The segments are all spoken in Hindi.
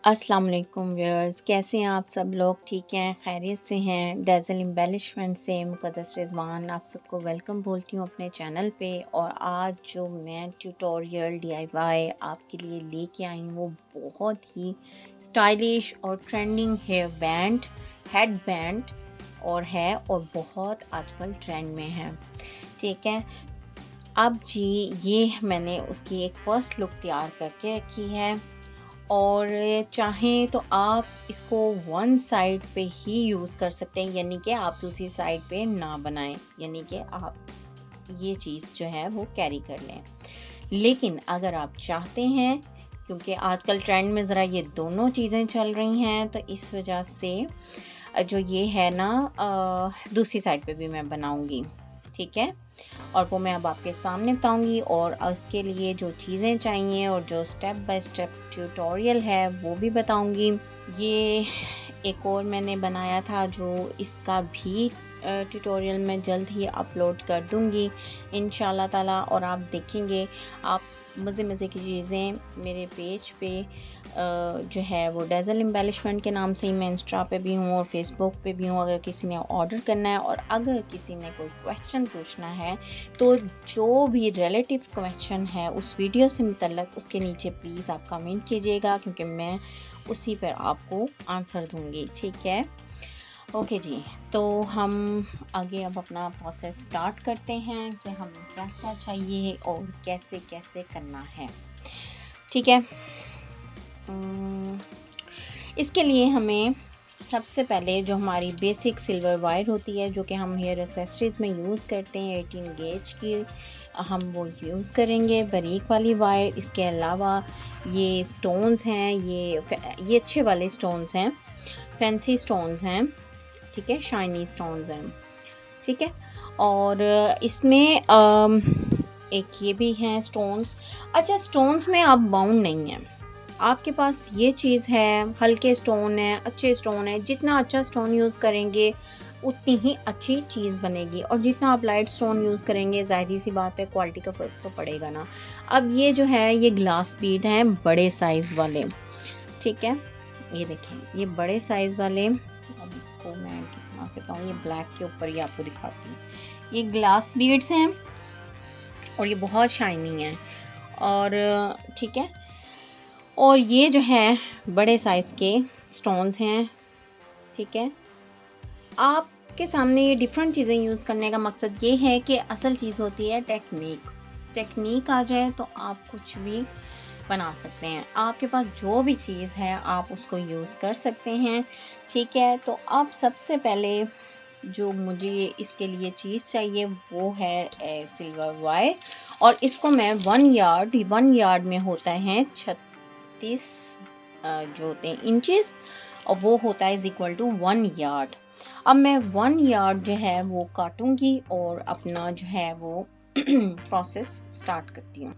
अस्सलाम वालेकुम व्यूअर्स, कैसे हैं आप सब लोग? ठीक हैं, खैरियत से हैं? डेज़ल एम्बेलिशमेंट से मुक़द्दस रिज़वान आप सबको वेलकम बोलती हूँ अपने चैनल पे। और आज जो मैं ट्यूटोरियल DIY आपके लिए लेके आई हूँ वो बहुत ही स्टाइलिश और ट्रेंडिंग हेड बैंड और बहुत आजकल ट्रेंड में है। ठीक है, अब जी ये मैंने उसकी एक फ़र्स्ट लुक तैयार करके रखी है और चाहें तो आप इसको वन साइड पे ही यूज़ कर सकते हैं, यानी कि आप दूसरी साइड पे ना बनाएं, यानी कि आप ये चीज़ जो है वो कैरी कर लें। लेकिन अगर आप चाहते हैं, क्योंकि आजकल ट्रेंड में ज़रा ये दोनों चीज़ें चल रही हैं, तो इस वजह से जो ये है ना दूसरी साइड पे भी मैं बनाऊंगी। ठीक है, और वो मैं अब आपके सामने बताऊंगी और उसके लिए जो चीज़ें चाहिए और जो स्टेप बाय स्टेप ट्यूटोरियल है वो भी बताऊंगी। ये एक और मैंने बनाया था जो इसका भी ट्यूटोरियल मैं जल्द ही अपलोड कर दूंगी इंशाल्लाह ताला, और आप देखेंगे आप मज़े की चीज़ें मेरे पेज पे जो है वो डेज़ल एम्बेलिशमेंट के नाम से ही मैं इंस्टा पे भी हूँ और फेसबुक पे भी हूँ। अगर किसी ने ऑर्डर करना है और अगर किसी ने कोई क्वेश्चन पूछना है तो जो भी रिलेटिव क्वेश्चन है उस वीडियो से मुतल्लक उसके नीचे प्लीज़ आप कमेंट कीजिएगा, क्योंकि मैं उसी पर आपको आंसर दूँगी। ठीक है, ओके जी। तो हम आगे अब अपना प्रोसेस स्टार्ट करते हैं कि हमें क्या क्या चाहिए और कैसे कैसे करना है। ठीक है, इसके लिए हमें सबसे पहले जो हमारी बेसिक सिल्वर वायर होती है, जो कि हम हेयर एक्सेसरीज़ में यूज़ करते हैं 18 गेज की, हम वो यूज़ करेंगे, बारीक वाली वायर। इसके अलावा ये स्टोन्स हैं, ये अच्छे वाले स्टोन्स हैं, फैंसी स्टोन्स हैं। ठीक है, शाइनी स्टोन्स हैं। ठीक है, और इसमें एक ये भी हैं स्टोन्स। अच्छा, स्टोन्स में आप बाउंड नहीं हैं, आपके पास ये चीज़ है, हल्के स्टोन है, अच्छे स्टोन है, जितना अच्छा स्टोन यूज़ करेंगे उतनी ही अच्छी चीज़ बनेगी, और जितना आप लाइट स्टोन यूज़ करेंगे ज़ाहिर सी बात है क्वालिटी का फ़र्क तो पड़ेगा ना। अब ये जो है ये ग्लास बीड हैं बड़े साइज़ वाले। ठीक है, ये देखें, ये बड़े साइज़ वाले। अब इसको मैं कितना से कहूँ, ये ब्लैक के ऊपर ही आपको दिखाती हूँ। ये ग्लास बीड्स हैं और ये बहुत शाइनिंग है, और ठीक है, और ये जो है बड़े साइज़ के स्टोन्स हैं। ठीक है, आपके सामने ये डिफरेंट चीज़ें यूज़ करने का मकसद ये है कि असल चीज़ होती है टेक्निक आ जाए तो आप कुछ भी बना सकते हैं। आपके पास जो भी चीज़ है आप उसको यूज़ कर सकते हैं। ठीक है, तो अब सबसे पहले जो मुझे इसके लिए चीज़ चाहिए वो है सिल्वर वायर, और इसको मैं 1 यार्ड में होता है 36 जो होते हैं इंचेस, और वो होता है इक्वल टू 1 यार्ड। अब मैं 1 यार्ड जो है वो काटूंगी और अपना जो है वो प्रोसेस स्टार्ट करती हूँ।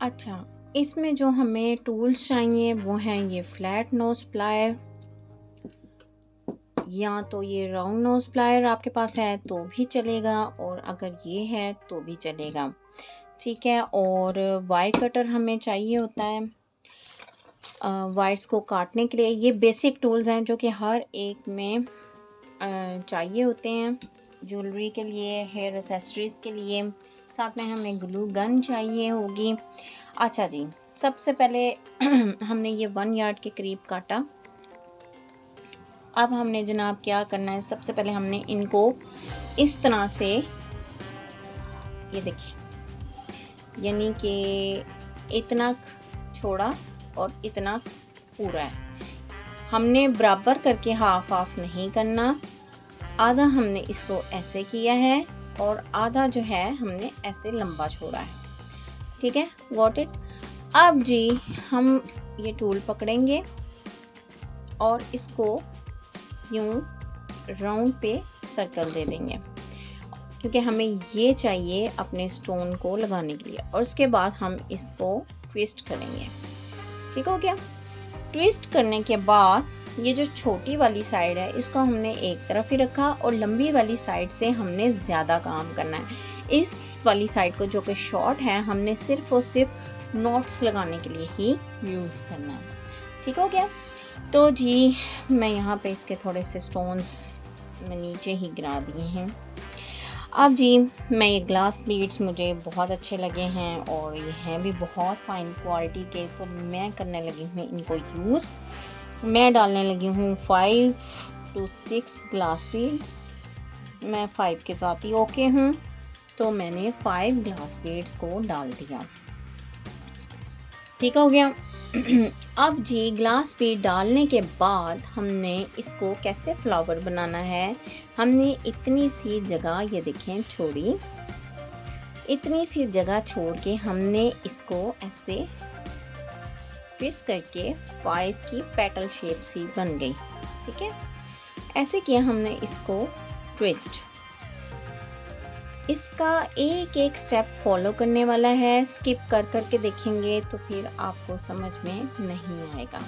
अच्छा, इसमें जो हमें टूल्स चाहिए वो हैं ये फ्लैट नोज प्लायर, या तो ये राउंड नोज प्लायर आपके पास है तो भी चलेगा, और अगर ये है तो भी चलेगा। ठीक है, और वायर कटर हमें चाहिए होता है वायर्स को काटने के लिए। ये बेसिक टूल्स हैं जो कि हर एक में चाहिए होते हैं, ज्वेलरी के लिए, हेयर एक्सेसरीज़ के लिए। साथ में हमें ग्लू गन चाहिए होगी। अच्छा जी, सबसे पहले हमने ये 1 यार्ड के करीब काटा। अब हमने जनाब क्या करना है, सबसे पहले हमने इनको इस तरह से, ये देखिए, यानी कि इतना छोड़ा और इतना पूरा है, हमने बराबर करके हाफ नहीं करना। आधा हमने इसको ऐसे किया है और आधा जो है हमने ऐसे लंबा छोड़ा है। ठीक है, गॉट इट। अब जी हम ये टूल पकड़ेंगे और इसको यूं राउंड पे सर्कल दे देंगे, क्योंकि हमें ये चाहिए अपने स्टोन को लगाने के लिए, और उसके बाद हम इसको ट्विस्ट करेंगे। ठीक हो गया। ट्विस्ट करने के बाद ये जो छोटी वाली साइड है इसको हमने एक तरफ ही रखा, और लंबी वाली साइड से हमने ज़्यादा काम करना है। इस वाली साइड को जो कि शॉर्ट है हमने सिर्फ और सिर्फ नॉट्स लगाने के लिए ही यूज़ करना है। ठीक हो गया। तो जी मैं यहाँ पे इसके थोड़े से स्टोन्स मैं नीचे ही गिरा दिए हैं। अब जी मैं ये ग्लास बीड्स मुझे बहुत अच्छे लगे हैं और ये हैं भी बहुत फाइन क्वालिटी के, तो मैं करने लगी हूँ इनको यूज़। मैं डालने लगी हूँ 5 to 6 ग्लास बीड्स। मैं 5 के साथ ही ओके हूँ, तो मैंने 5 ग्लास बीड्स को डाल दिया। ठीक हो गया। अब जी ग्लास बीड डालने के बाद हमने इसको कैसे फ्लावर बनाना है, हमने इतनी सी जगह ये देखें छोड़ी, इतनी सी जगह छोड़ के हमने इसको ऐसे ट्विस्ट करके 5 की पेटल शेप सी बन गई। ठीक है, ऐसे किया हमने इसको ट्विस्ट। इसका एक एक स्टेप फॉलो करने वाला है, स्किप कर कर के देखेंगे तो फिर आपको समझ में नहीं आएगा।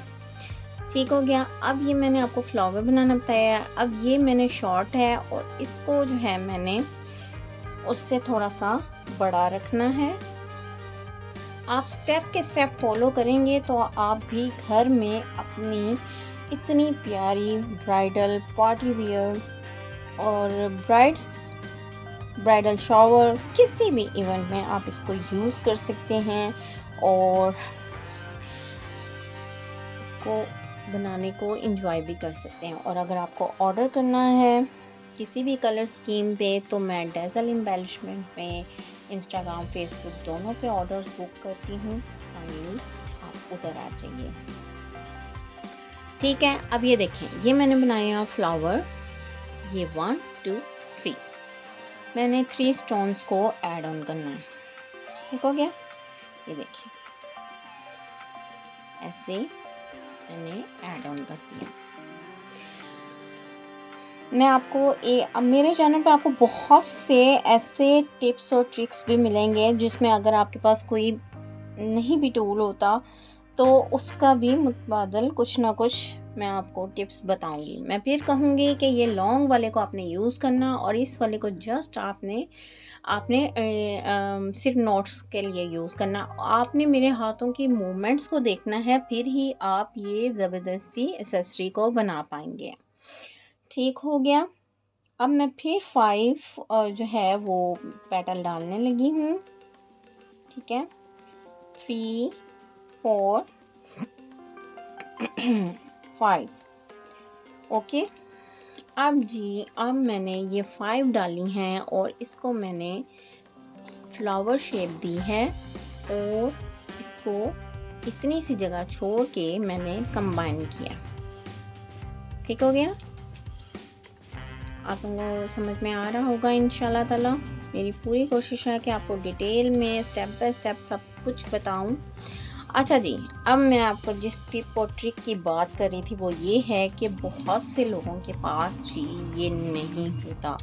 ठीक हो गया। अब ये मैंने आपको फ्लावर बनाना बताया। अब ये मैंने शॉर्ट है और इसको जो है मैंने उससे थोड़ा सा बड़ा रखना है। आप स्टेप के स्टेप फॉलो करेंगे तो आप भी घर में अपनी इतनी प्यारी ब्राइडल पार्टी वियर और ब्राइडल शावर किसी भी इवेंट में आप इसको यूज़ कर सकते हैं और इसको बनाने को एंजॉय भी कर सकते हैं। और अगर आपको ऑर्डर करना है किसी भी कलर स्कीम पे, तो मैं डेज़ल एम्बेलिशमेंट में इंस्टाग्राम फेसबुक दोनों पे ऑर्डर्स बुक करती हूँ। फाइनली आप उधर आ जाइए। ठीक है, अब ये देखें, ये मैंने बनाया फ्लावर। ये 1 2 3 मैंने 3 स्टोन्स को ऐड ऑन करना है। ठीक हो गया। ये देखिए ऐसे मैंने ऐड ऑन कर दिया। मैं आपको अब मेरे चैनल पे आपको बहुत से ऐसे टिप्स और ट्रिक्स भी मिलेंगे जिसमें अगर आपके पास कोई नहीं भी टूल होता तो उसका भी मुतबादल कुछ ना कुछ मैं आपको टिप्स बताऊंगी। मैं फिर कहूँगी कि ये लॉन्ग वाले को आपने यूज़ करना और इस वाले को जस्ट आपने सिर्फ नोट्स के लिए यूज़ करना। आपने मेरे हाथों की मूवमेंट्स को देखना है, फिर ही आप ये ज़बरदस्ती एक्सेसरी को बना पाएंगे। ठीक हो गया। अब मैं फिर 5 जो है वो पेटल डालने लगी हूँ। ठीक है, 3 4 5 ओके। अब जी अब मैंने ये 5 डाली हैं और इसको मैंने फ्लावर शेप दी है और इसको इतनी सी जगह छोड़ के मैंने कंबाइन किया। ठीक हो गया। आपको समझ में आ रहा होगा इंशाल्लाह ताला। मेरी पूरी कोशिश है कि आपको डिटेल में स्टेप बाय स्टेप सब कुछ बताऊं। अच्छा जी, अब मैं आपको जिस टिप और ट्रिक की बात कर रही थी वो ये है कि बहुत से लोगों के पास जी ये नहीं होता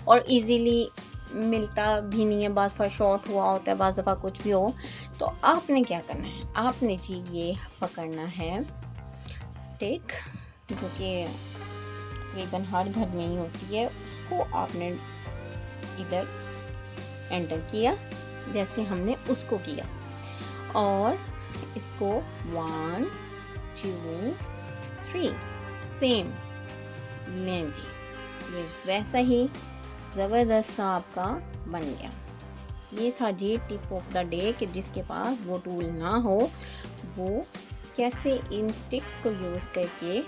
और इजीली मिलता भी नहीं है। बाज़ दफ़ा शॉर्ट हुआ होता है, बाज़ दफ़ा कुछ भी हो। तो आपने क्या करना है, आपने जी ये पकड़ना है स्टिक जो कि तकरीबन हर घर में ही होती है। उसको आपने इधर एंटर किया जैसे हमने उसको किया और इसको 1 2 3 सेम लें जी। ये वैसा ही ज़बरदस्त सा आपका बन गया। ये था जी टिप ऑफ द डे कि जिसके पास वो टूल ना हो वो कैसे इन स्टिक्स को यूज़ करके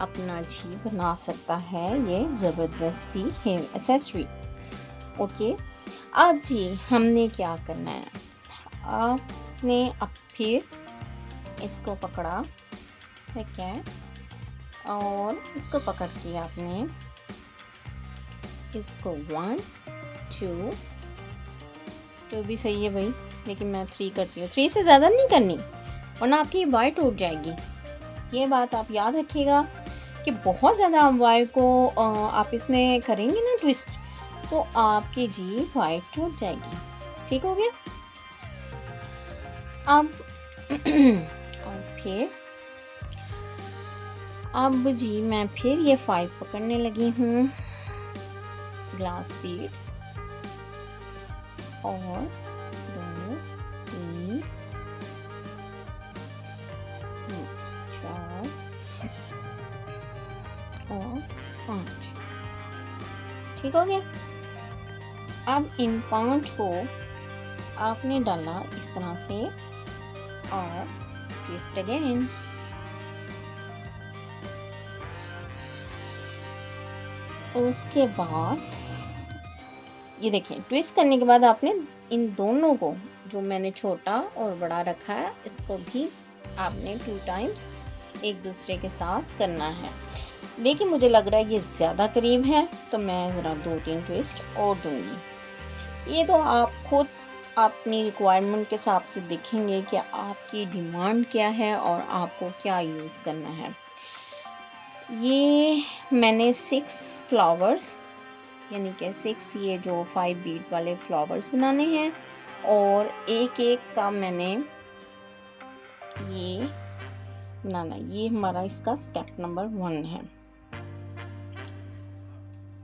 अपना जी बना सकता है ये ज़बरदस्त सी हेयर एक्सेसरी। ओके, अब जी हमने क्या करना है, आपने अब फिर इसको पकड़ा, ठीक है, और इसको पकड़ के आपने इसको 1 2 भी सही है भाई, लेकिन मैं 3 करती हूँ। 3 से ज़्यादा नहीं करनी वरना आपकी वायर टूट जाएगी। ये बात आप याद रखिएगा कि बहुत ज़्यादा वायर को आप इसमें करेंगे ना ट्विस्ट तो आपकी जी वायर टूट जाएगी। ठीक हो गया। अब और फिर अब जी मैं फिर ये 5 पकड़ने लगी हूँ ग्लास बीड्स और 2 3 4 और 5। ठीक हो गया। अब इन 5 को आपने डाला इस तरह से और ट्विस्ट अगेन। उसके बाद ये देखें, ट्विस्ट करने के बाद आपने इन दोनों को, जो मैंने छोटा और बड़ा रखा है, इसको भी आपने 2 टाइम्स एक दूसरे के साथ करना है। लेकिन मुझे लग रहा है ये ज़्यादा करीब है, तो मैं ज़रा 2-3 ट्विस्ट और दूंगी। ये तो आप खुद अपनी रिक्वायरमेंट के हिसाब से देखेंगे कि आपकी डिमांड क्या है और आपको क्या यूज़ करना है। ये मैंने 6 फ्लावर्स, यानी कि 6 ये जो 5 बीट वाले फ्लावर्स बनाने हैं, और एक एक का मैंने ये बनाना। ये हमारा इसका स्टेप नंबर 1 है।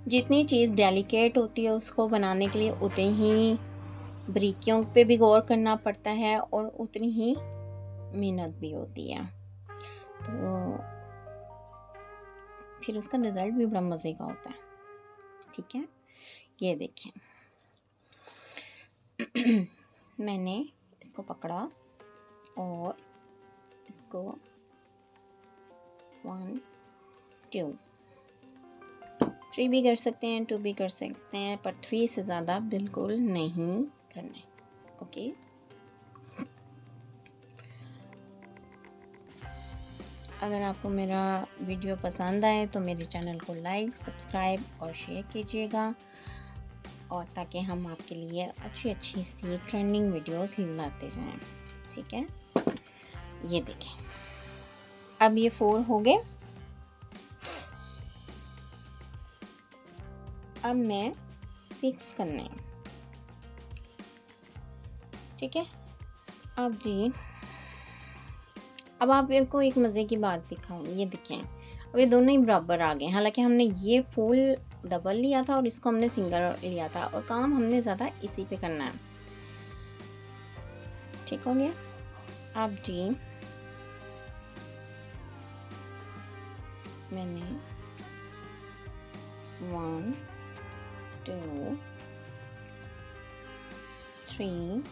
जितनी चीज़ डेलिकेट होती है उसको बनाने के लिए उतनी ही बारीकियों पे भी गौर करना पड़ता है और उतनी ही मेहनत भी होती है, तो फिर उसका रिज़ल्ट भी बड़ा मज़े का होता है। ठीक है, ये देखिए मैंने इसको पकड़ा और इसको 1 2 3 भी कर सकते हैं, 2 भी कर सकते हैं, पर 3 से ज़्यादा बिल्कुल नहीं करना है। ओके, अगर आपको मेरा वीडियो पसंद आए तो मेरे चैनल को लाइक, सब्सक्राइब और शेयर कीजिएगा, और ताकि हम आपके लिए अच्छी अच्छी सी ट्रेंडिंग वीडियोस लाते जाएं। ठीक है, ये देखें, अब ये 4 हो गए। अब मैं 6 करने हैं। ठीक है, अब जी, अब आपको एक मज़े की बात दिखाऊँ। ये देखें, अब ये दोनों ही बराबर आ गए। हालांकि हमने ये फुल डबल लिया था और इसको हमने सिंगल लिया था, और काम हमने ज़्यादा इसी पे करना है। ठीक हो गया। अब जी मैंने 1 2 3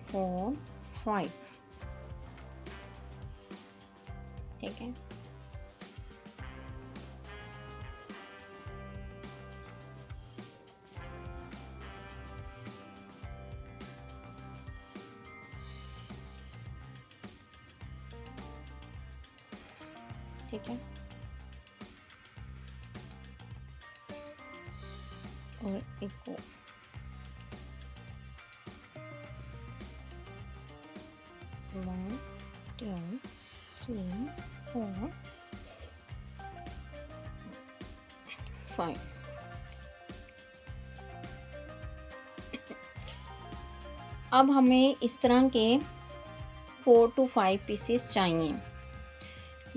4 5, ठीक है, ठीक है, और एक को 1 2 3 4 5। अब हमें इस तरह के 4 to 5 पीसेस चाहिए।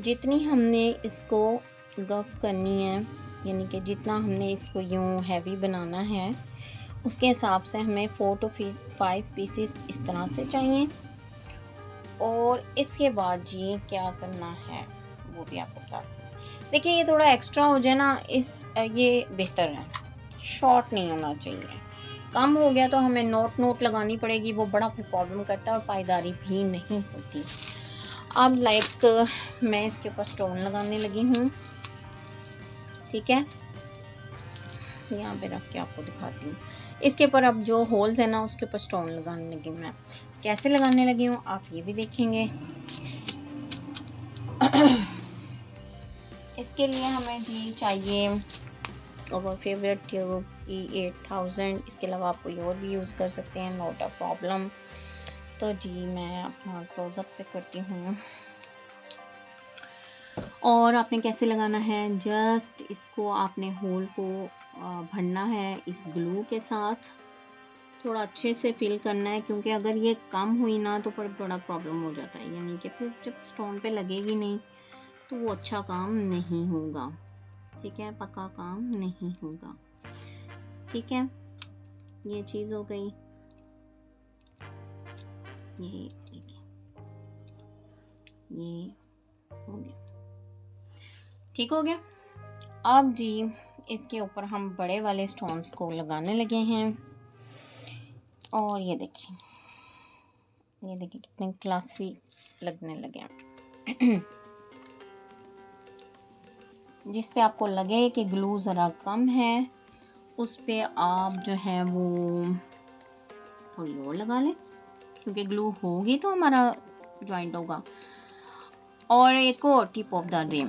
जितनी हमने इसको गफ करनी है, यानी कि जितना हमने इसको यूँ हैवी बनाना है, उसके हिसाब से हमें 4 to 5 पीसेस इस तरह से चाहिए। और इसके बाद जी क्या करना है वो भी आपको बता दूँ। देखिए, ये थोड़ा एक्स्ट्रा हो जाए ना, ये बेहतर है, शॉर्ट नहीं होना चाहिए। कम हो गया तो हमें नोट लगानी पड़ेगी, वो बड़ा प्रॉब्लम करता है और पायदारी भी नहीं होती। अब मैं इसके ऊपर स्टोन लगाने लगी हूँ। ठीक है, यहाँ पे रख के आपको दिखाती हूँ। इसके ऊपर अब जो होल्स है ना, उसके ऊपर स्टोन लगाने लगी हूँ। मैं कैसे लगाने लगी हूँ आप ये भी देखेंगे। इसके लिए हमें जी चाहिए और फेवरेट ट्यूब E8000। इसके अलावा आप कोई और भी यूज़ कर सकते हैं, नॉट अ प्रॉब्लम। तो जी मैं अपना क्लोज़अप पे करती हूँ। और आपने कैसे लगाना है, जस्ट इसको आपने होल को भरना है इस ग्लू के साथ, थोड़ा अच्छे से फिल करना है, क्योंकि अगर ये कम हुई ना तो पर बड़ा प्रॉब्लम हो जाता है, यानी कि फिर जब स्टोन पे लगेगी नहीं तो वो अच्छा काम नहीं होगा। ठीक है, पक्का काम नहीं होगा। ठीक है, ये चीज़ हो गई। ये देखिए, ये हो गया। ठीक हो गया। अब जी इसके ऊपर हम बड़े वाले स्टोन्स को लगाने लगे हैं और ये देखिए कितने क्लासी लगने लगे हैं। जिस पे आपको लगे कि ग्लू ज़रा कम है उस पे आप जो है वो थोड़ी और लगा लें, क्योंकि ग्लू होगी तो हमारा जॉइंट होगा। और एक और टिप ऑफ द डे,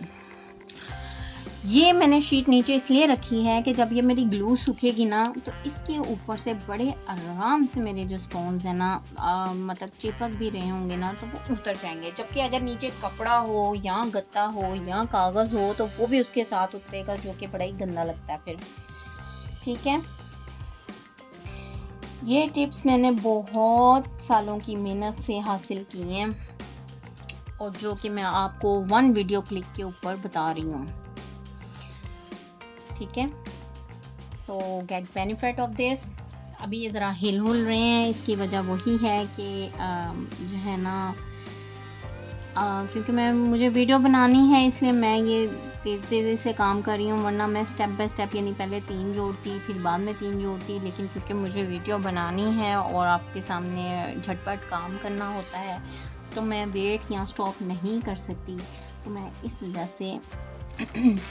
ये मैंने शीट नीचे इसलिए रखी है कि जब ये मेरी ग्लू सूखेगी ना तो इसके ऊपर से बड़े आराम से मेरे जो स्टोन्स हैं ना मतलब चिपक भी रहे होंगे ना तो वो उतर जाएंगे। जबकि अगर नीचे कपड़ा हो या गत्ता हो या कागज़ हो तो वो भी उसके साथ उतरेगा, जो कि बड़ा ही गंदा लगता है फिर। ठीक है, ये टिप्स मैंने बहुत सालों की मेहनत से हासिल की हैं और जो कि मैं आपको वन वीडियो क्लिक के ऊपर बता रही हूँ। ठीक है, तो गेट बेनिफिट ऑफ दिस। अभी ये ज़रा हिल रहे हैं, इसकी वजह वही है कि जो है ना क्योंकि मुझे वीडियो बनानी है इसलिए मैं ये तेज़ी से काम कर रही हूँ, वरना मैं स्टेप बाय स्टेप यानी पहले 3 जोड़ती फिर बाद में 3 जोड़ती, लेकिन क्योंकि मुझे वीडियो बनानी है और आपके सामने झटपट काम करना होता है तो मैं वेट या स्टॉप नहीं कर सकती, तो मैं इस वजह से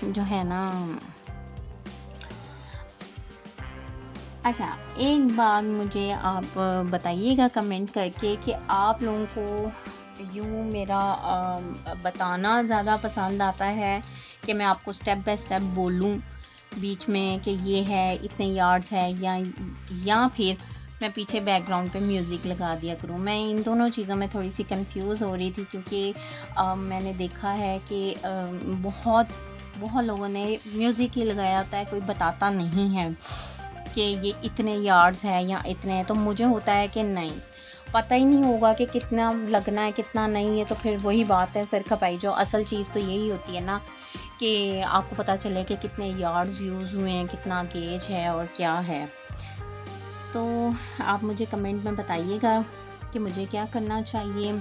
जो है ना। अच्छा, एक बात मुझे आप बताइएगा कमेंट करके कि आप लोगों को यूँ मेरा बताना ज़्यादा पसंद आता है कि मैं आपको स्टेप बाय स्टेप बोलूँ बीच में कि ये है इतने यार्ड्स है, या फिर मैं पीछे बैकग्राउंड पे म्यूज़िक लगा दिया करूँ। मैं इन दोनों चीज़ों में थोड़ी सी कंफ्यूज हो रही थी, क्योंकि मैंने देखा है कि बहुत लोगों ने म्यूज़िक ही लगाया होता है, कोई बताता नहीं है कि ये इतने यार्ड्स है या इतने, तो मुझे होता है कि नहीं, पता ही नहीं होगा कि कितना लगना है कितना नहीं है, तो फिर वही बात है सर खपाई। जो असल चीज़ तो यही होती है ना कि आपको पता चले कि कितने यार्ड्स यूज़ हुए हैं, कितना गेज है और क्या है। तो आप मुझे कमेंट में बताइएगा कि मुझे क्या करना चाहिए।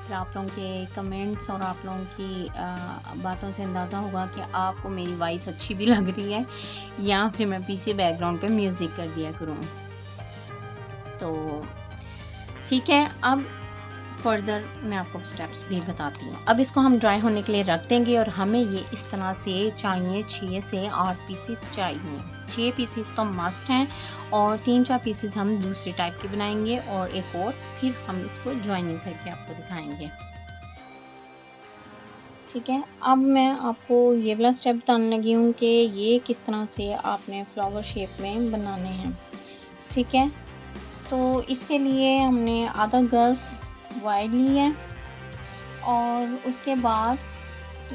फिर आप लोगों के कमेंट्स और आप लोगों की बातों से अंदाज़ा होगा कि आपको मेरी वॉइस अच्छी भी लग रही है या फिर मैं पीछे बैकग्राउंड पे म्यूज़िक कर दिया करूँ। तो ठीक है, अब फर्दर मैं आपको स्टेप्स भी बताती हूँ। अब इसको हम ड्राई होने के लिए रख देंगे और हमें ये इस तरह से चाहिए 6 से 8 पीसेस चाहिए। 6 पीसेस तो मस्ट हैं और 3-4 पीसेस हम दूसरी टाइप के बनाएंगे और एक और फिर हम इसको ज्वाइनिंग करके आपको दिखाएंगे। ठीक है, अब मैं आपको ये वाला स्टेप बताने लगी हूँ कि ये किस तरह से आपने फ्लावर शेप में बनाने हैं। ठीक है, तो इसके लिए हमने आधा गज वाइड ली है और उसके बाद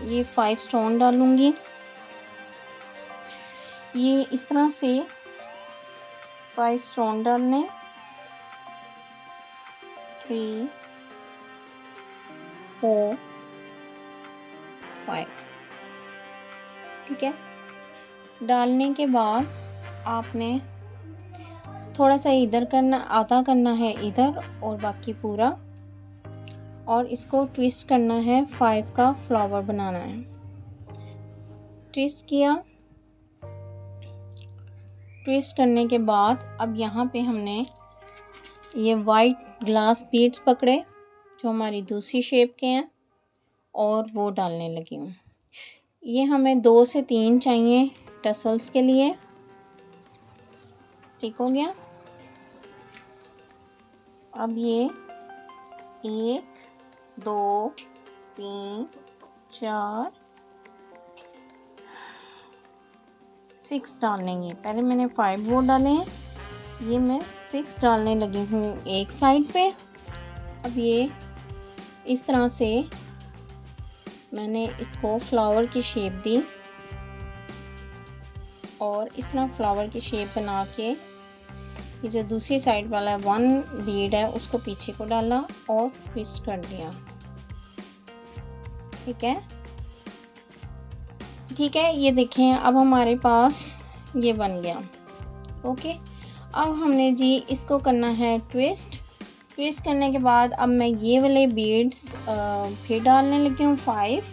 ये 5 स्टोन डालूंगी। ये इस तरह से 5 स्टोन डालने, 3 4 5। ठीक है, डालने के बाद आपने थोड़ा सा इधर करना, आधा करना है इधर और बाकी पूरा, और इसको ट्विस्ट करना है, 5 का फ्लावर बनाना है। ट्विस्ट किया, ट्विस्ट करने के बाद अब यहाँ पे हमने ये वाइट ग्लास बीड्स पकड़े जो हमारी दूसरी शेप के हैं और वो डालने लगी हूँ। ये हमें 2 से 3 चाहिए टसल्स के लिए। ठीक हो गया। अब ये 1 2 3 4 6 डालेंगे। पहले मैंने 5 वो डाले हैं, ये मैं 6 डालने लगी हूँ एक साइड पे। अब ये इस तरह से मैंने इसको फ्लावर की शेप दी और इस तरह फ्लावर की शेप बना के ये जो दूसरी साइड वाला 1 बीड है उसको पीछे को डाला और ट्विस्ट कर दिया। ठीक है, ठीक है, ये देखें अब हमारे पास ये बन गया। ओके, अब हमने जी इसको करना है ट्विस्ट। ट्विस्ट करने के बाद अब मैं ये वाले बीड्स फिर डालने लगी हूँ 5।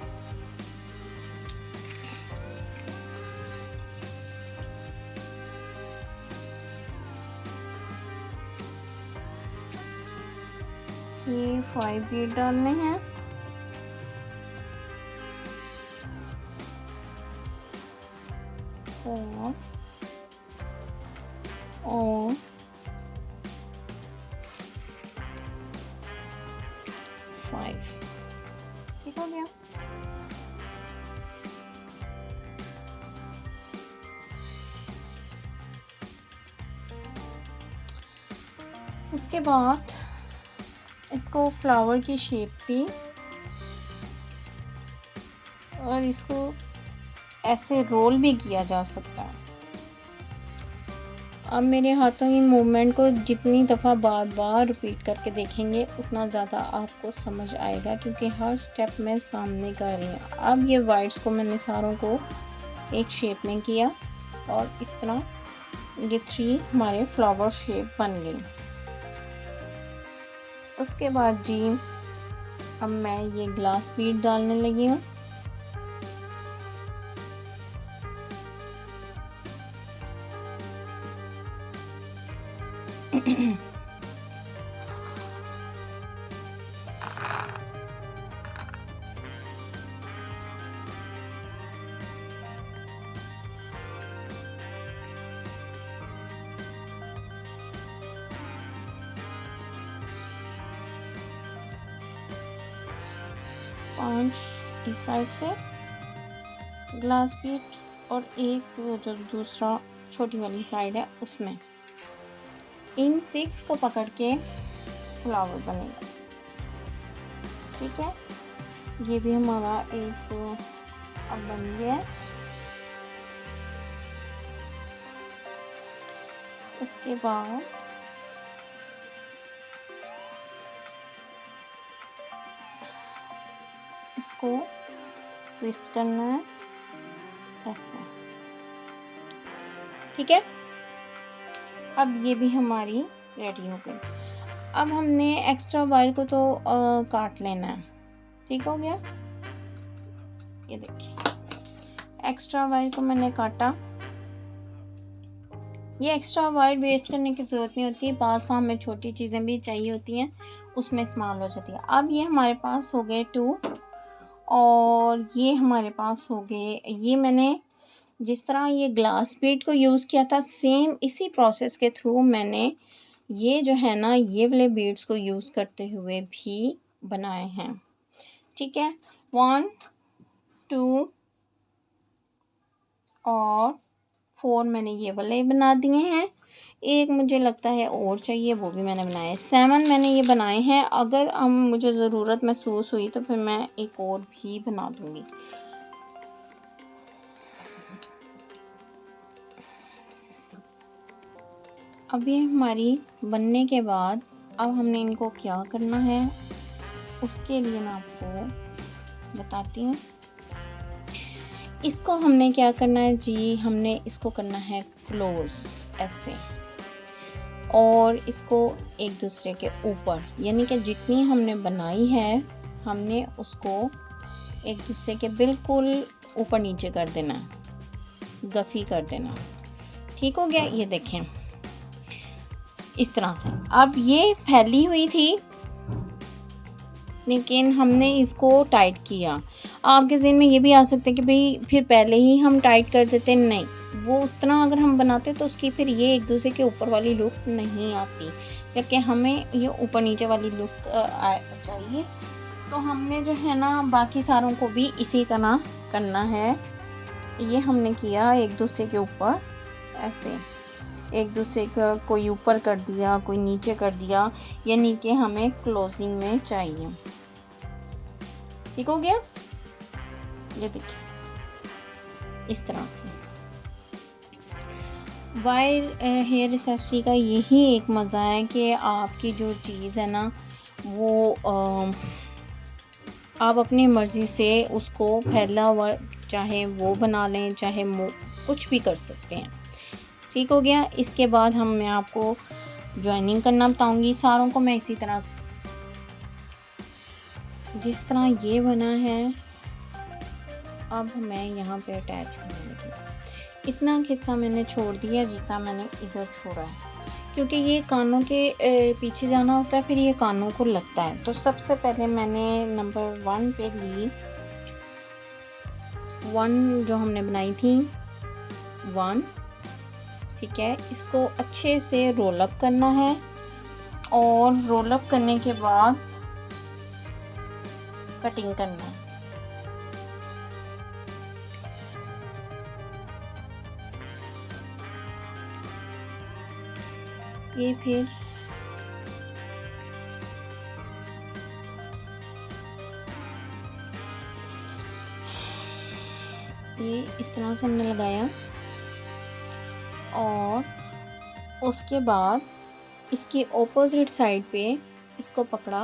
ये 5 बीट डालने हैं। और 5 ठीक हो गया। उसके बाद इसको फ्लावर की शेप दी और इसको ऐसे रोल भी किया जा सकता है। अब मेरे हाथों की मूवमेंट को जितनी दफ़ा बार बार रिपीट करके देखेंगे उतना ज़्यादा आपको समझ आएगा, क्योंकि हर स्टेप मैं सामने कर रही हूँ। अब ये वाइट्स को मैंने सारों को एक शेप में किया और इस तरह ये 3 हमारे फ्लावर शेप बन गई। उसके बाद जी अब मैं ये ग्लास बीड डालने लगी हूँ। पांच इस साइड से ग्लास बीट और एक जो दूसरा छोटी वाली साइड है उसमें, इन 6 को पकड़ के फ्लावर बनेगा। ठीक है, ये भी हमारा एक अब बन गया है। उसके बाद इसको ट्विस्ट करना है ऐसे। ठीक है, अब ये भी हमारी रेडी हो गई। अब हमने एक्स्ट्रा वायर को तो काट लेना है। ठीक हो गया, ये देखिए एक्स्ट्रा वायर को मैंने काटा। ये एक्स्ट्रा वायर वेस्ट करने की ज़रूरत नहीं होती है, बाद में हमें छोटी चीज़ें भी चाहिए होती हैं उसमें इस्तेमाल हो जाती है। अब ये हमारे पास हो गए 2 और ये हमारे पास हो गए, ये मैंने जिस तरह ये ग्लास बीड को यूज़ किया था सेम इसी प्रोसेस के थ्रू मैंने ये जो है ना ये वाले बीड्स को यूज़ करते हुए भी बनाए हैं। ठीक है, 1 2 और 4 मैंने ये वाले बना दिए हैं। एक मुझे लगता है और चाहिए, वो भी मैंने बनाया है। 7 मैंने ये बनाए हैं। अगर मुझे ज़रूरत महसूस हुई तो फिर मैं एक और भी बना दूँगी। अब ये हमारी बनने के बाद अब हमने इनको क्या करना है उसके लिए मैं आपको बताती हूँ। इसको हमने क्या करना है जी, हमने इसको करना है क्लोज ऐसे, और इसको एक दूसरे के ऊपर, यानी कि जितनी हमने बनाई है हमने उसको एक दूसरे के बिल्कुल ऊपर नीचे कर देना, गफ़ी कर देना। ठीक हो गया, ये देखें इस तरह से। अब ये फैली हुई थी लेकिन हमने इसको टाइट किया। आपके ज़हन में ये भी आ सकता है कि भाई फिर पहले ही हम टाइट कर देते, नहीं, वो उस तरह अगर हम बनाते तो उसकी फिर ये एक दूसरे के ऊपर वाली लुक नहीं आती, क्योंकि हमें ये ऊपर नीचे वाली लुक चाहिए। तो हमने जो है ना बाकी सारों को भी इसी तरह करना है। ये हमने किया एक दूसरे के ऊपर ऐसे, एक दूसरे का कोई ऊपर कर दिया कोई नीचे कर दिया, यानी कि हमें क्लोजिंग में चाहिए। ठीक हो गया, ये देखिए इस तरह से। वायर हेयर एक्सेसरी का यही एक मज़ा है कि आपकी जो चीज़ है ना वो आप अपनी मर्ज़ी से उसको फैला हुआ चाहे वो बना लें चाहे कुछ भी कर सकते हैं। ठीक हो गया, इसके बाद मैं आपको ज्वाइनिंग करना बताऊंगी। सारों को मैं इसी तरह, जिस तरह ये बना है, अब मैं यहाँ पे अटैच करने लगी। इतना हिस्सा मैंने छोड़ दिया जितना मैंने इधर छोड़ा है, क्योंकि ये कानों के पीछे जाना होता है, फिर ये कानों को लगता है। तो सबसे पहले मैंने नंबर 1 पे ली 1 जो हमने बनाई थी 1, ठीक है। इसको अच्छे से रोल अप करना है और रोल अप करने के बाद कटिंग करना है। ये फिर ये इस तरह से हमने लगाया और उसके बाद इसके ऑपोजिट साइड पे इसको पकड़ा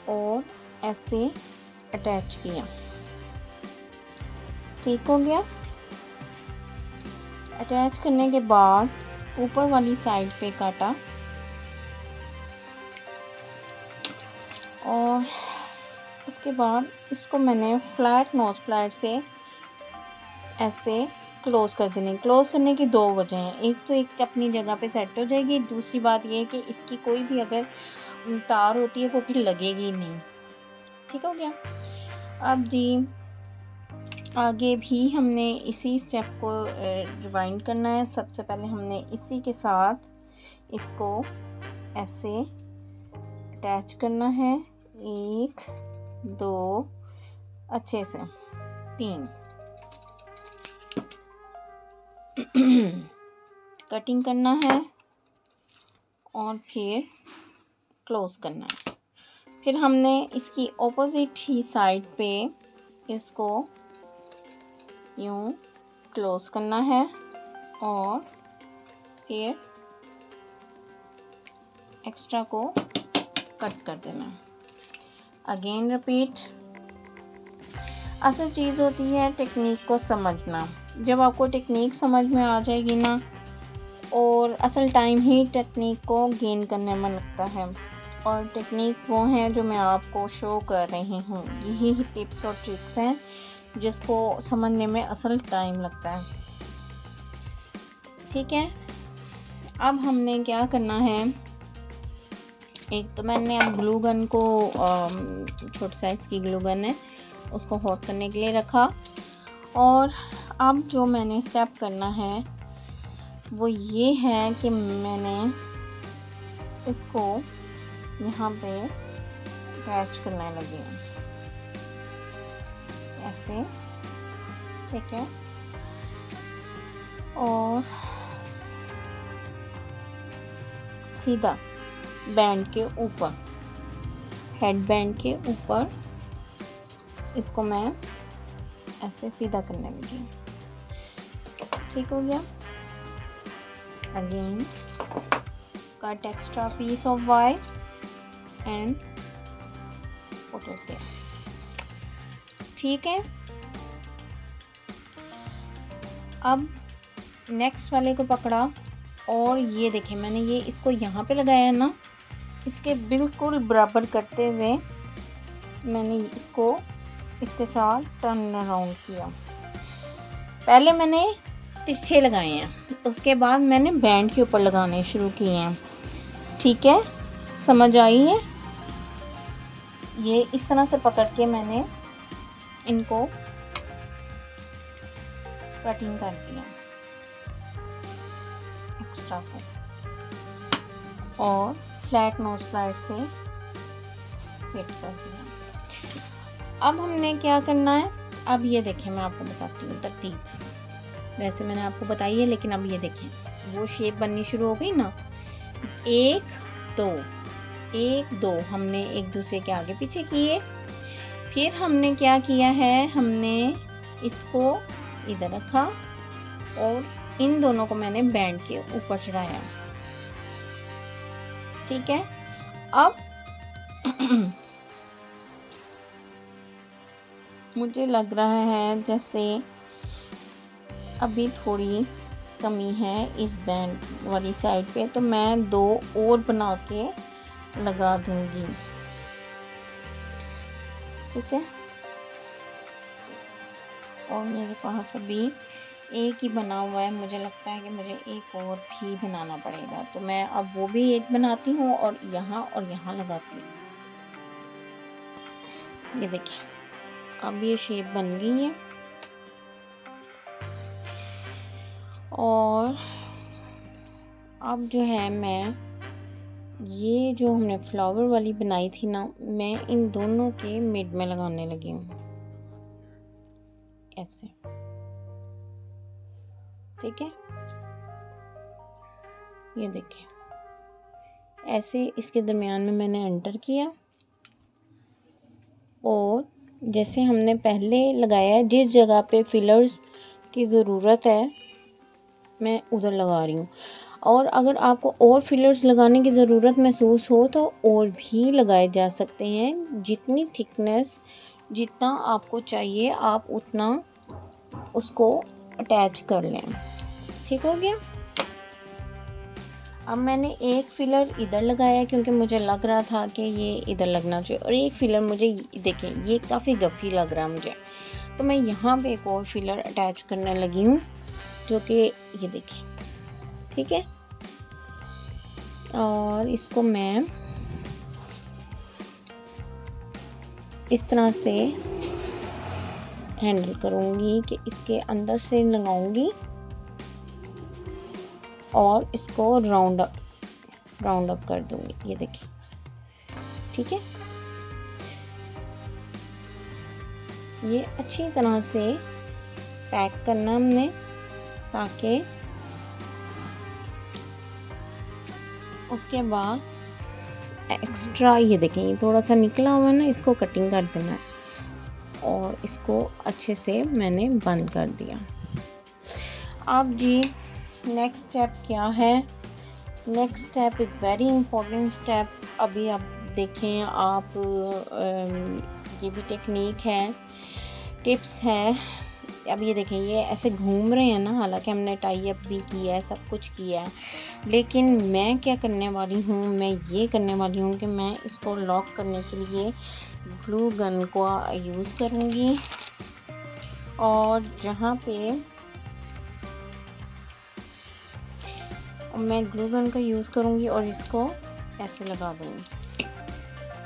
और ऐसे अटैच किया। ठीक हो गया। अटैच करने के बाद ऊपर वाली साइड पे काटा और उसके बाद इसको मैंने फ्लैट नोज फ्लैट से ऐसे क्लोज़ कर देने। क्लोज़ करने की 2 वजह हैं। एक तो एक अपनी जगह पे सेट हो जाएगी, दूसरी बात ये है कि इसकी कोई भी अगर तार होती है वो फिर लगेगी नहीं। ठीक हो गया। अब जी आगे भी हमने इसी स्टेप को रिवाइंड करना है। सबसे पहले हमने इसी के साथ इसको ऐसे अटैच करना है। 1 2 अच्छे से 3 कटिंग करना है और फिर क्लोज करना है। फिर हमने इसकी ऑपोजिट ही साइड पे इसको यूं क्लोज करना है और फिर एक्स्ट्रा को कट कर देना है। Again repeat. असल चीज़ होती है टेक्निक को समझना। जब आपको टेक्निक समझ में आ जाएगी ना, और असल टाइम ही टेक्निक को गेन करने में लगता है, और टेक्निक वो हैं जो मैं आपको शो कर रही हूँ। यही टिप्स और ट्रिक्स हैं जिसको समझने में असल टाइम लगता है। ठीक है। अब हमने क्या करना है, एक तो मैंने अब ग्लू गन को छोटे साइज़ की ग्लू गन है उसको हॉट करने के लिए रखा, और अब जो मैंने स्टेप करना है वो ये है कि मैंने इसको यहाँ पे अटैच करने लगी हूँ ऐसे। ठीक है। और सीधा बैंड के ऊपर, हेड बैंड के ऊपर इसको मैं ऐसे सीधा करने लगी हूँ। ठीक हो गया। Again cut extra piece of wire and put it there. ठीक है। अब नेक्स्ट वाले को पकड़ा और ये देखें मैंने ये इसको यहाँ पे लगाया है ना, इसके बिल्कुल बराबर करते हुए मैंने इसको इसके साथ टर्न अराउंड किया। पहले मैंने तिरछे लगाए हैं, उसके बाद मैंने बैंड के ऊपर लगाने शुरू किए हैं। ठीक है, समझ आई है? ये इस तरह से पकड़ के मैंने इनको कटिंग कर दिया एक्स्ट्रा को, और फ्लैट नोज फ्लैट से फिट कर दिया। अब हमने क्या करना है, अब ये देखें मैं आपको बताती हूँ तरतीब। वैसे मैंने आपको बताई है, लेकिन अब ये देखें वो शेप बननी शुरू हो गई ना। 1 2 1 2 हमने एक दूसरे के आगे पीछे किए। फिर हमने क्या किया है, हमने इसको इधर रखा और इन दोनों को मैंने बैंड के ऊपर चढ़ाया। ठीक है। अब मुझे लग रहा है जैसे अभी थोड़ी कमी है इस बैंड वाली साइड पे, तो मैं 2 और बना के लगा दूंगी। ठीक है। और मेरे पास अभी एक ही बना हुआ है, मुझे लगता है कि मुझे एक और भी बनाना पड़ेगा, तो मैं अब वो भी एक बनाती हूँ और यहाँ लगाती हूँ। ये देखिए अब ये शेप बन गई है। और अब जो है मैं ये जो हमने फ्लावर वाली बनाई थी ना, मैं इन दोनों के मिड में लगाने लगी हूँ ऐसे, ठीक है। ये देखिए ऐसे इसके दरमियान में मैंने एंटर किया और जैसे हमने पहले लगाया है, जिस जगह पे फिलर्स की ज़रूरत है मैं उधर लगा रही हूँ। और अगर आपको और फिलर्स लगाने की ज़रूरत महसूस हो तो और भी लगाए जा सकते हैं। जितनी थिकनेस जितना आपको चाहिए आप उतना उसको अटैच कर लें। ठीक हो गया। अब मैंने एक फिलर इधर लगाया क्योंकि मुझे लग रहा था कि ये इधर लगना चाहिए, और एक फिलर मुझे देखें ये काफ़ी गफ़ी लग रहा है मुझे, तो मैं यहाँ पे एक और फिलर अटैच करने लगी हूँ जो कि ये देखें, ठीक है। और इसको मैं इस तरह से हैंडल करूँगी कि इसके अंदर से लगाऊंगी और इसको राउंड अप कर दूंगी। ये देखिए, ठीक है। ये अच्छी तरह से पैक करना हमने, ताकि उसके बाद एक्स्ट्रा ये देखें ये थोड़ा सा निकला हुआ है ना, इसको कटिंग कर देना है और इसको अच्छे से मैंने बंद कर दिया। अब जी नेक्स्ट स्टेप क्या है? Next step is very important step. अभी आप देखें, आप ये भी टेक्निक है, टिप्स है। अब ये देखें ये ऐसे घूम रहे हैं ना, हालांकि हमने टाई अप भी किया है, सब कुछ किया है, लेकिन मैं क्या करने वाली हूँ, मैं ये करने वाली हूँ कि मैं इसको लॉक करने के लिए ग्लू गन को यूज़ करूँगी। और जहाँ पे मैं ग्लू गन का यूज़ करूँगी और इसको ऐसे लगा दूँगी।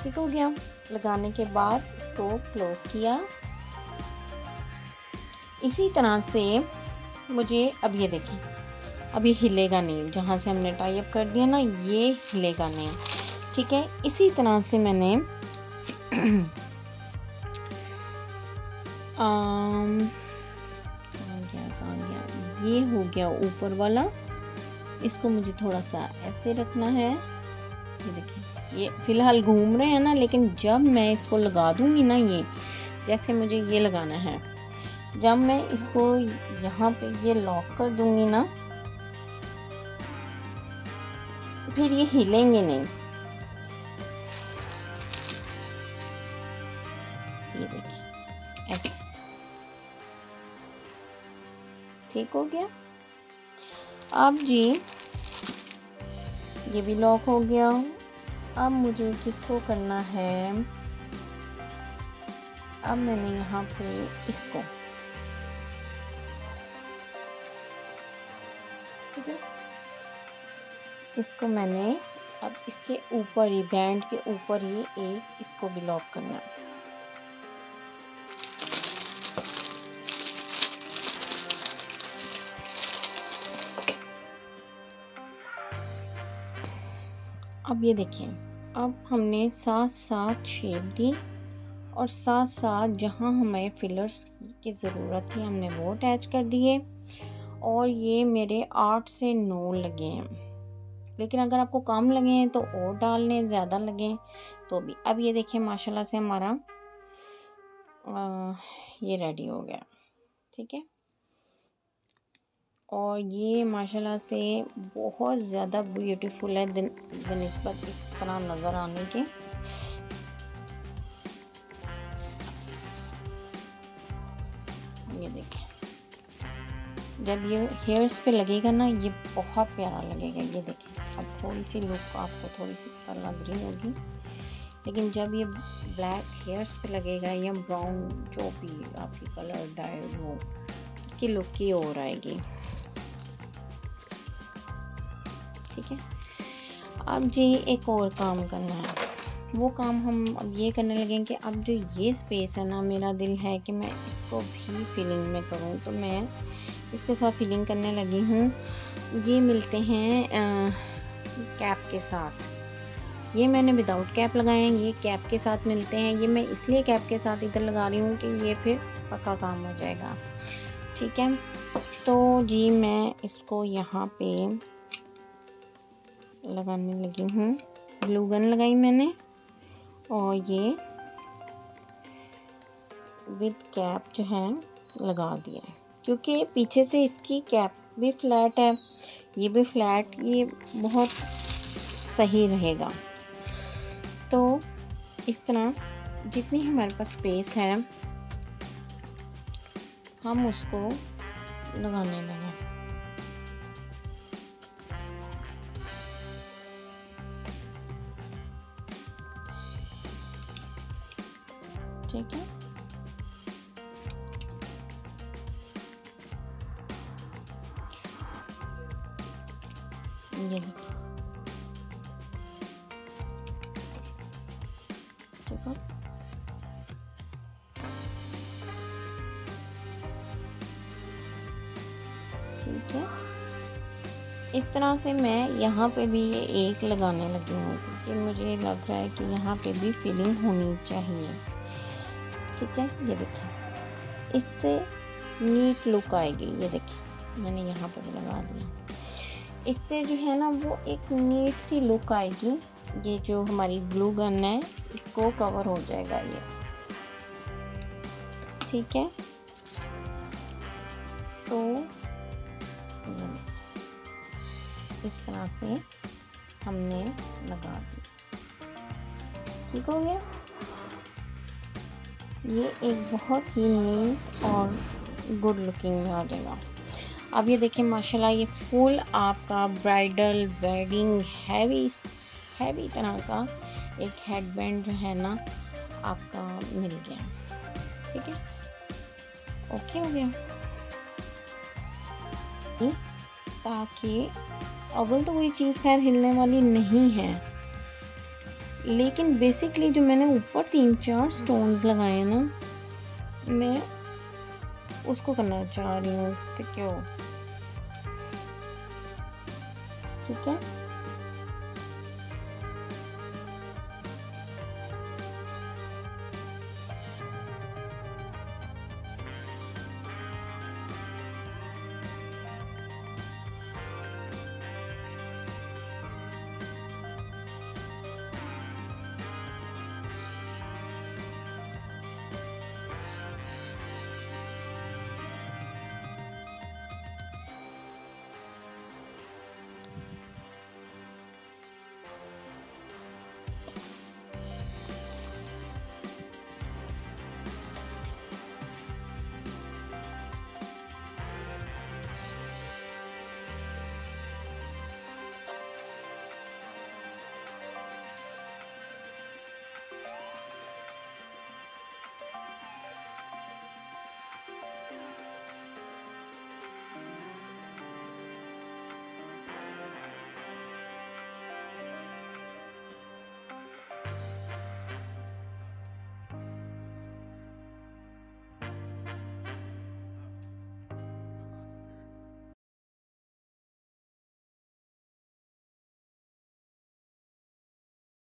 ठीक हो गया। लगाने के बाद इसको क्लोज़ किया। इसी तरह से मुझे अब ये देखें, अब ये हिलेगा नहीं, जहाँ से हमने टाई अप कर दिया ना ये हिलेगा नहीं, ठीक है। इसी तरह से मैंने कहाँ गया, ये हो गया ऊपर वाला, इसको मुझे थोड़ा सा ऐसे रखना है। ये देखिए ये फ़िलहाल घूम रहे हैं ना, लेकिन जब मैं इसको लगा दूँगी ना, ये जैसे मुझे ये लगाना है, जब मैं इसको यहाँ पे ये लॉक कर दूँगी ना, फिर ये हिलेंगे नहीं। ये देखिए ऐसे, ठीक हो गया। अब जी ये भी लॉक हो गया। अब मुझे किसको करना है, अब मैंने यहाँ पे इसको, ठीक है, इसको मैंने अब इसके ऊपर ही, बैंड के ऊपर ही एक इसको भी लॉक करना है। अब ये देखिए, अब हमने साथ साथ शेप दी और साथ साथ जहाँ हमें फिलर्स की ज़रूरत थी हमने वो अटैच कर दिए। और ये मेरे 8 से 9 लगे हैं, लेकिन अगर आपको कम लगे हैं तो और डाल लें, ज़्यादा लगे तो भी। अब ये देखिए माशाल्लाह से हमारा ये रेडी हो गया, ठीक है। और ये माशाल्लाह से बहुत ज़्यादा ब्यूटीफुल है बनिस्बत इस तरह नज़र आने के। ये देखें, जब ये हेयर्स पे लगेगा ना ये बहुत प्यारा लगेगा। ये देखें, अब थोड़ी सी लुक आपको थोड़ी सी लग रही होगी, लेकिन जब ये ब्लैक हेयर्स पे लगेगा या ब्राउन जो भी आपकी कलर डाइड हो, इसकी लुक की और आएगी। ठीक है, अब जी एक और काम करना है। वो काम हम अब ये करने लगे कि अब जो ये स्पेस है ना, मेरा दिल है कि मैं इसको भी फिलिंग में करूँ, तो मैं इसके साथ फिलिंग करने लगी हूँ। ये मिलते हैं कैप के साथ। ये मैंने विदाउट कैप लगाए हैं, ये कैप के साथ मिलते हैं। ये मैं इसलिए कैप के साथ इधर लगा रही हूँ कि ये फिर पक्का काम हो जाएगा। ठीक है, तो जी मैं इसको यहाँ पे लगाने लगी हूँ। ग्लू गन लगाई मैंने और ये विद कैप जो है लगा दिया है, क्योंकि पीछे से इसकी कैप भी फ्लैट है, ये भी फ्लैट, ये बहुत सही रहेगा। तो इस तरह जितनी हमारे पास स्पेस है हम उसको लगाने लगे। ठीक है, ये देखिए। ठीक है, ठीक है, इस तरह से मैं यहाँ पे भी ये एक लगाने लगी हूँ, क्योंकि मुझे लग रहा है कि यहाँ पे भी फिलिंग होनी चाहिए। ठीक है, ये देखिए, इससे नीट लुक आएगी। ये देखिए मैंने यहाँ पे भी लगा दिया, इससे जो है ना वो एक नीट सी लुक आएगी। ये जो हमारी ग्लू गन है इसको कवर हो जाएगा ये। ठीक है, तो इस तरह से हमने लगा दिया। ठीक हो गया, ये एक बहुत ही नीट और गुड लुकिंग में आ जाएगा। अब ये देखिए माशाल्लाह, ये फुल आपका ब्राइडल वेडिंग हैवी तरह का एक हेडबैंड जो है ना आपका मिल गया। ठीक है, ओके हो गया। ताकि अव्वल तो कोई चीज़ खैर हिलने वाली नहीं है, लेकिन बेसिकली जो मैंने ऊपर 3-4 स्टोन्स लगाए ना, मैं उसको करना चाह रही हूँ सिक्योर। ठीक है,